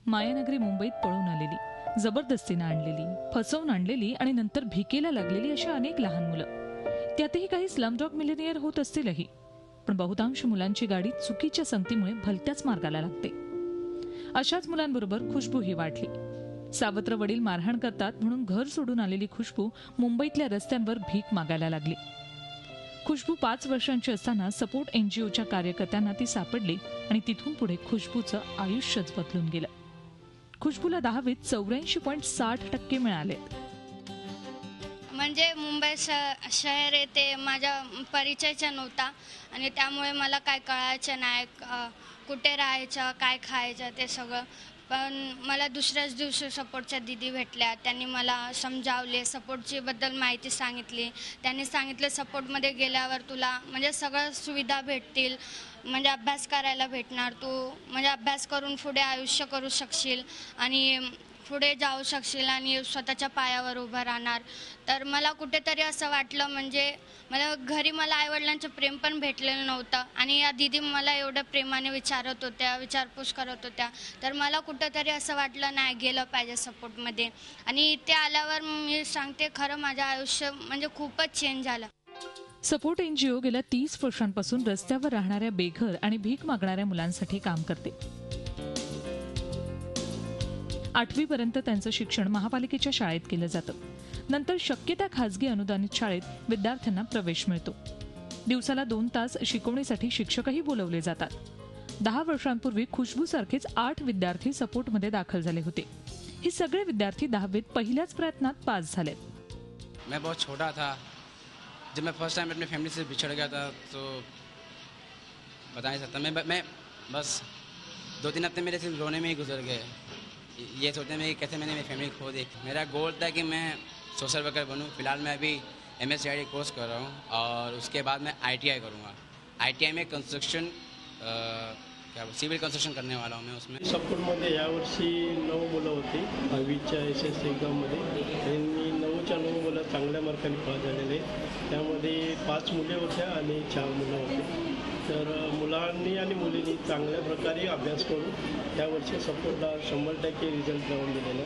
मायानगरी मुंबईत पळून आलेली, जबरदस्तीने आणलेली, फसवून आणलेली आणि नंतर भिकेला लागलेली अशा अनेक लहान मुलं, त्यातही काही स्लमडॉग मिलेनियर होत असतीलही. पण बहुतांश मुलांची गाडी चुकीच्या संगतीमुळे भलत्याच मार्गाला लागते. अशाच मुलांबरोबर खुशबूही वाढली. सावत्र वडील मारहाण करतात म्हणून घर सोडून आलेली खुशबू मुंबईतल्या रस्त्यांवर भीक मागायला लागली. खुशबू 5 वर्षांची असताना सपोर्ट NGOच्या कार्यकर्त्यांना ती सापडली आणि तिथून पुढे खुशबूचं आयुष्यच बदलून गेलं. खुशबूला 10वीत 84.60% मिळाले. म्हणजे मुंबई शहर आहे ते माझ्या परिचयचा नव्हता आणि त्यामुळे मला काय कळायचं नाही, कुठे राहायचं, काय खायचं ते सगळं. पण मला दुसऱ्याच दिवशी सपोर्टच्या दीदी भेटल्या. त्यांनी मला समजावले, सपोर्टची बद्दल माहिती सांगितली. त्यांनी सांगितलं सपोर्टमध्ये गेल्यावर तुला म्हणजे सगळं सुविधा भेटतील, म्हणजे अभ्यास करायला भेटणार, तू म्हणजे अभ्यास करून पुढे आयुष्य करू शकशील आणि पुढे जाऊ शकशील आणि स्वतःच्या पायावर उभं राहणार. तर मला कुठेतरी असं वाटलं, म्हणजे मला घरी मला आईवडिलांचं प्रेम पण भेटलेलं नव्हतं आणि या दीदी मला एवढं प्रेमाने विचारत होत्या, विचारपूस करत होत्या. तर मला कुठेतरी असं वाटलं नाही, गेलं पाहिजे सपोर्टमध्ये. आणि इथे आल्यावर मी सांगते खरं माझं आयुष्य म्हणजे खूपच चेंज झालं. सपोर्ट NGO गेल्या 30 वर्षांपासून रस्त्यावर राहणाऱ्या बेघर आणि भीक मागणाऱ्या मुलांसाठी काम करते. 8वी पर्यंत त्यांचं शिक्षण महापालिकेच्या शाळेत केलं जातं. नंतर शक्य त्या खासगी अनुदानित शाळेत विद्यार्थ्यांना प्रवेश मिळतो. दिवसाला 2 तास शिकवणीसाठी शिक्षकही बोलवले जातात. 10 वर्षांपूर्वी खुशबूसारखेच 8 विद्यार्थी सपोर्टमध्ये दाखल झाले होते. हे सगळे विद्यार्थी 10वीत पहिल्याच प्रयत्नात पास झालेत. मैं बहुत छोटा था जब मैं फर्स्ट टाइम अपनी फैमिली से बिछड़ गया था, तो बता नहीं सकता. मैं बस 2-3 हफ्ते मेरे सिर्फ रोने में ही गुजर गए, ये सोचने में कि कैसे मैंने मेरी फैमिली खो दी. मेरा गोल था कि मैं सोशल वर्कर बनूं. फिलहाल मैं अभी MSCID कोर्स कर रहा हूँ और उसके बाद मैं ITI करूँगा. ITI में कंस्ट्रक्शन सिव्हिल कन्स्ट्रक्शन करने वाला हूँ मैं उसमें. सपोर्टमध्ये यावर्षी 9 मुलं होती 10वीच्या SSC एक्झाममध्ये. त्यांनी 9च्या 9 मुलं चांगल्या मार्काने पास झालेले. त्यामध्ये 5 मुले होत्या आणि 4 मुलं होते. तर मुलांनी आणि मुलींनी चांगल्या प्रकारे अभ्यास करून त्यावर्षी सपोर्टला 100% रिझल्ट लावून दिलेला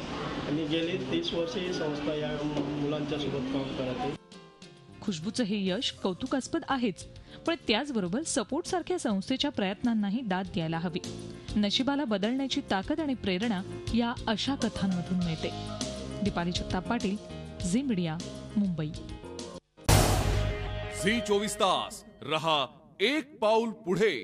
आणि गेली 30 वर्षे ही संस्था या मुलांच्या सोबत काम करत आहे. खुशबूचं हे यश कौतुकास्पद आहेच, पण त्याचबरोबर सपोर्ट सारख्या संस्थेच्या प्रयत्नांनाही दाद द्यायला हवी. नशिबाला बदलण्याची ताकद आणि प्रेरणा या अशा कथांमधून मिळते. दीपाली जगताप पाटील, झी मीडिया, मुंबई. झी 24 तास रहा एक पाऊल पुढे.